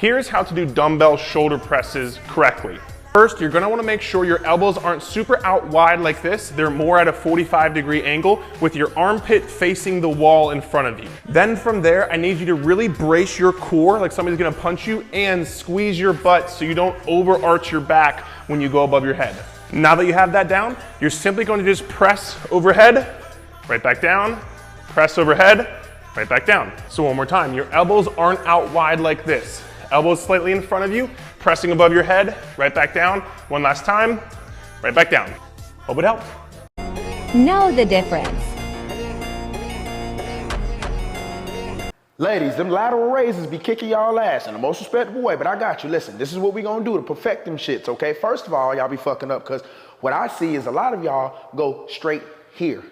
Here's how to do dumbbell shoulder presses correctly. First, you're gonna wanna make sure your elbows aren't super out wide like this. They're more at a 45-degree angle with your armpit facing the wall in front of you. Then from there, I need you to really brace your core like somebody's gonna punch you and squeeze your butt so you don't overarch your back when you go above your head. Now that you have that down, you're simply going to just press overhead, right back down, press overhead, right back down. So one more time, your elbows aren't out wide like this. Elbows slightly in front of you, pressing above your head, right back down. One last time, right back down. Hope it helped. Know the difference. Ladies, them lateral raises be kicking y'all ass in the most respectable way, but I got you. Listen, this is what we gonna do to perfect them shits, okay? First of all, y'all be fucking up because what I see is a lot of y'all go straight here.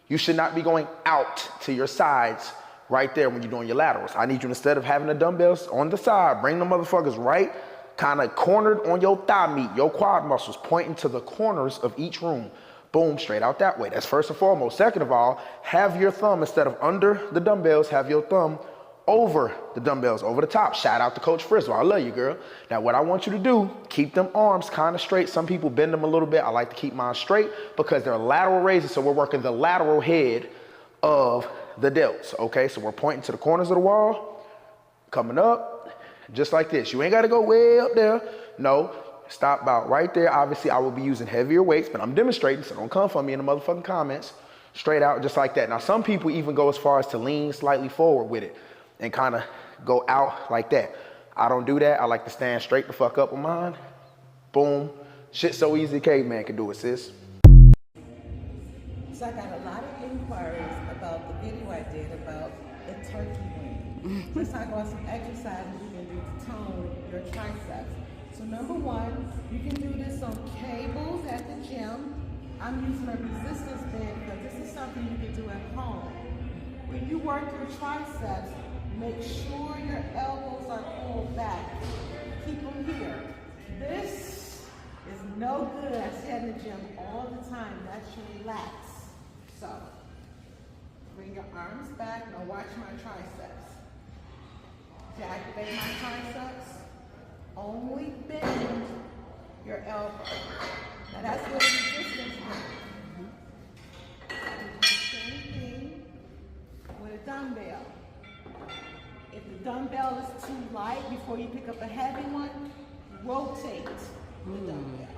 You should not be going out to your sides right there when you're doing your laterals. I need you, instead of having the dumbbells on the side, bring the motherfuckers right kind of cornered on your thigh meat, your quad muscles pointing to the corners of each room. Boom, straight out that way. That's first and foremost. Second of all, have your thumb, instead of under the dumbbells, have your thumb over the dumbbells, over the top. Shout out to Coach Friswell. I love you, girl. Now, what I want you to do, keep them arms kind of straight. Some people bend them a little bit. I like to keep mine straight because they're lateral raises, so we're working the lateral head of the delts, okay? So we're pointing to the corners of the wall, coming up, just like this. You ain't gotta go way up there. No, stop about right there. Obviously, I will be using heavier weights, but I'm demonstrating, so don't come for me in the motherfucking comments. Straight out, just like that. Now, some people even go as far as to lean slightly forward with it and kind of go out like that. I don't do that. I like to stand straight the fuck up on mine. Boom. Shit so easy, caveman can do it, sis. So I got a lot of inquiries about the video I did about the turkey wing. Let's talk about some exercises you can do to tone your triceps. So number one, you can do this on cables at the gym. I'm using a resistance band because this is something you can do at home. When you work your triceps, make sure your elbows are pulled back. Keep them here. This is no good. I say in the gym all the time. That should relax. So, bring your arms back. Now watch my triceps. To activate my triceps, only bend your elbow. Now that's what resistance is. Do the same thing with a dumbbell. If the dumbbell is too light, before you pick up a heavy one, rotate the dumbbell.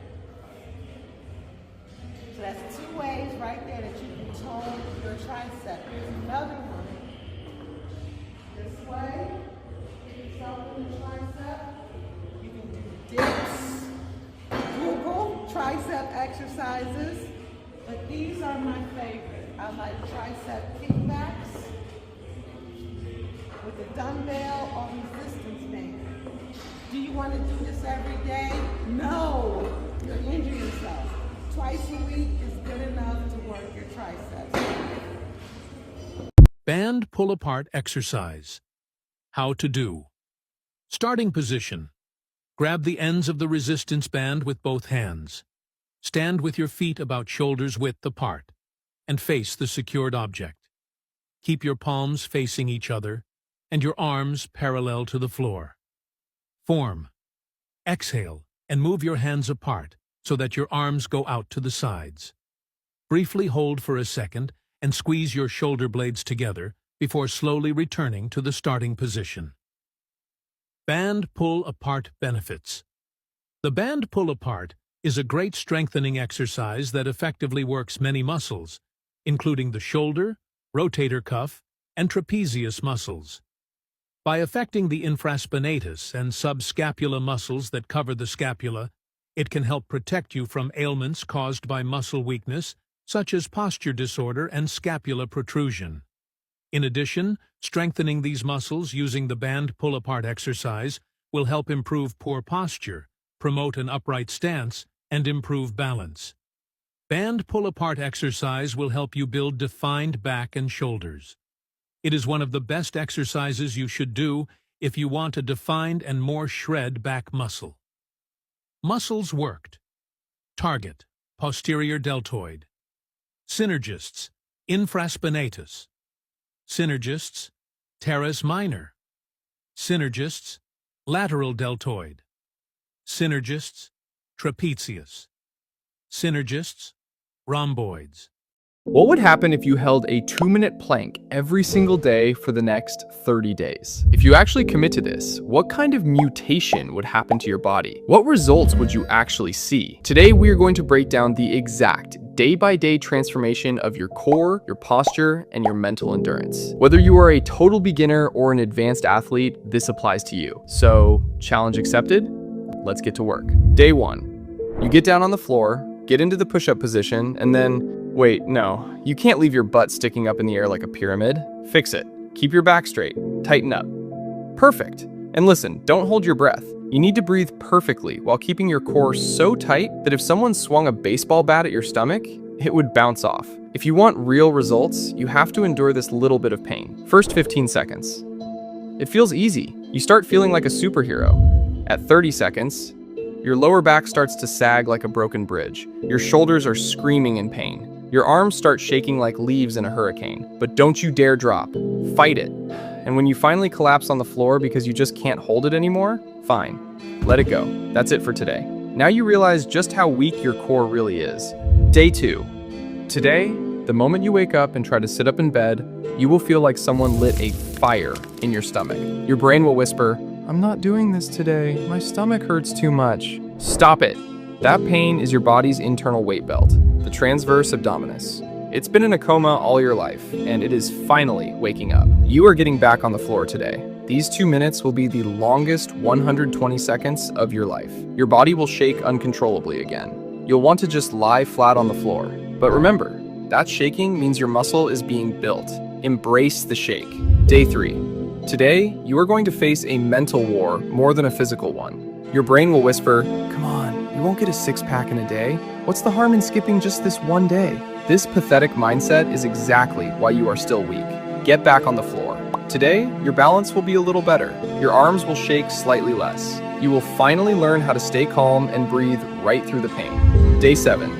So that's two ways right there that you can tone your tricep. Here's another one. This way, tone the tricep. You can do dips, Google tricep exercises, but these are my favorite. I like tricep kickbacks with a dumbbell or resistance band. Do you want to do this every day? No, you'll injure yourself. Twice a week is good enough to work your triceps. Band pull-apart exercise. How to do. Starting position. Grab the ends of the resistance band with both hands. Stand with your feet about shoulders width apart and face the secured object. Keep your palms facing each other and your arms parallel to the floor. Form. Exhale and move your hands apart so that your arms go out to the sides. Briefly hold for a second and squeeze your shoulder blades together before slowly returning to the starting position. Band pull-apart benefits. The band pull-apart is a great strengthening exercise that effectively works many muscles, including the shoulder, rotator cuff, and trapezius muscles. By affecting the infraspinatus and subscapula muscles that cover the scapula, it can help protect you from ailments caused by muscle weakness, such as posture disorder and scapular protrusion. In addition, strengthening these muscles using the band pull-apart exercise will help improve poor posture, promote an upright stance, and improve balance. Band pull-apart exercise will help you build defined back and shoulders. It is one of the best exercises you should do if you want a defined and more shred back muscle. Muscles worked. Target, posterior deltoid. Synergists, infraspinatus. Synergists, teres minor. Synergists, lateral deltoid, synergists, trapezius, synergists, rhomboids. What would happen if you held a 2-minute plank every single day for the next 30 days? If you actually commit to this, what kind of mutation would happen to your body? What results would you actually see? Today, we are going to break down the exact day-by-day transformation of your core, your posture, and your mental endurance. Whether you are a total beginner or an advanced athlete, this applies to you. So, challenge accepted? Let's get to work. Day 1. You get down on the floor, get into the push-up position, and then wait, no, you can't leave your butt sticking up in the air like a pyramid. Fix it. Keep your back straight. Tighten up. Perfect. And listen, don't hold your breath. You need to breathe perfectly while keeping your core so tight that if someone swung a baseball bat at your stomach, it would bounce off. If you want real results, you have to endure this little bit of pain. First 15 seconds. It feels easy. You start feeling like a superhero. At 30 seconds, your lower back starts to sag like a broken bridge. Your shoulders are screaming in pain. Your arms start shaking like leaves in a hurricane. But don't you dare drop. Fight it. And when you finally collapse on the floor because you just can't hold it anymore, fine. Let it go. That's it for today. Now you realize just how weak your core really is. Day 2. Today, the moment you wake up and try to sit up in bed, you will feel like someone lit a fire in your stomach. Your brain will whisper, "I'm not doing this today. My stomach hurts too much." Stop it. That pain is your body's internal weight belt, the transverse abdominis. It's been in a coma all your life, and it is finally waking up. You are getting back on the floor today. These 2 minutes will be the longest 120 seconds of your life. Your body will shake uncontrollably again. You'll want to just lie flat on the floor. But remember, that shaking means your muscle is being built. Embrace the shake. Day 3. Today, you are going to face a mental war more than a physical one. Your brain will whisper, "Come on, you won't get a six-pack in a day. What's the harm in skipping just this one day?" This pathetic mindset is exactly why you are still weak. Get back on the floor. Today, your balance will be a little better. Your arms will shake slightly less. You will finally learn how to stay calm and breathe right through the pain. Day 7.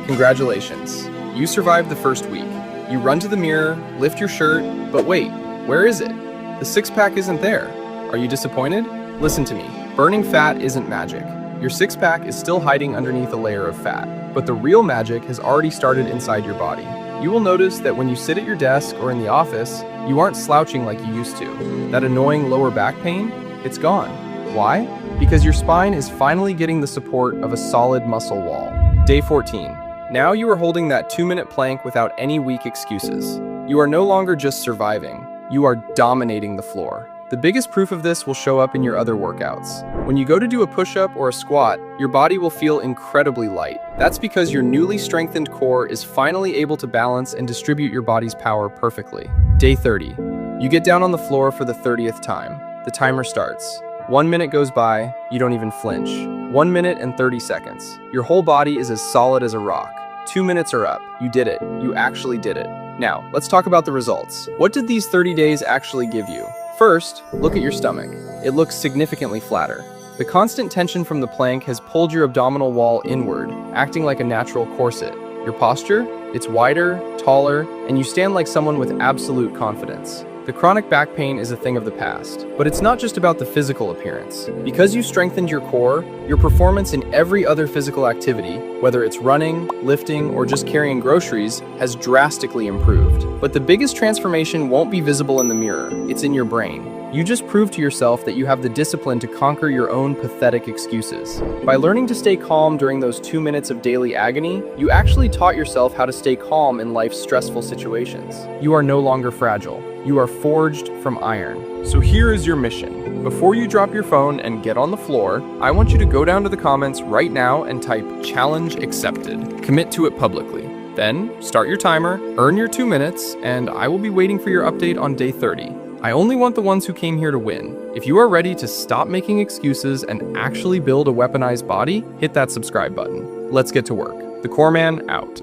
Congratulations. You survived the first week. You run to the mirror, lift your shirt, but wait, where is it? The six-pack isn't there. Are you disappointed? Listen to me. Burning fat isn't magic. Your six-pack is still hiding underneath a layer of fat, but the real magic has already started inside your body. You will notice that when you sit at your desk or in the office, you aren't slouching like you used to. That annoying lower back pain, it's gone. Why? Because your spine is finally getting the support of a solid muscle wall. Day 14. Now you are holding that 2-minute plank without any weak excuses. You are no longer just surviving. You are dominating the floor. The biggest proof of this will show up in your other workouts. When you go to do a push-up or a squat, your body will feel incredibly light. That's because your newly strengthened core is finally able to balance and distribute your body's power perfectly. Day 30. You get down on the floor for the 30th time. The timer starts. 1 minute goes by, you don't even flinch. 1 minute and 30 seconds. Your whole body is as solid as a rock. 2 minutes are up. You did it. You actually did it. Now, let's talk about the results. What did these 30 days actually give you? First, look at your stomach. It looks significantly flatter. The constant tension from the plank has pulled your abdominal wall inward, acting like a natural corset. Your posture? It's wider, taller, and you stand like someone with absolute confidence. The chronic back pain is a thing of the past, but it's not just about the physical appearance. Because you strengthened your core, your performance in every other physical activity, whether it's running, lifting, or just carrying groceries, has drastically improved. But the biggest transformation won't be visible in the mirror, it's in your brain. You just proved to yourself that you have the discipline to conquer your own pathetic excuses. By learning to stay calm during those 2 minutes of daily agony, you actually taught yourself how to stay calm in life's stressful situations. You are no longer fragile. You are forged from iron. So here is your mission. Before you drop your phone and get on the floor, I want you to go down to the comments right now and type "challenge accepted." Commit to it publicly. Then, start your timer, earn your 2 minutes, and I will be waiting for your update on day 30. I only want the ones who came here to win. If you are ready to stop making excuses and actually build a weaponized body, hit that subscribe button. Let's get to work. The Core Man out.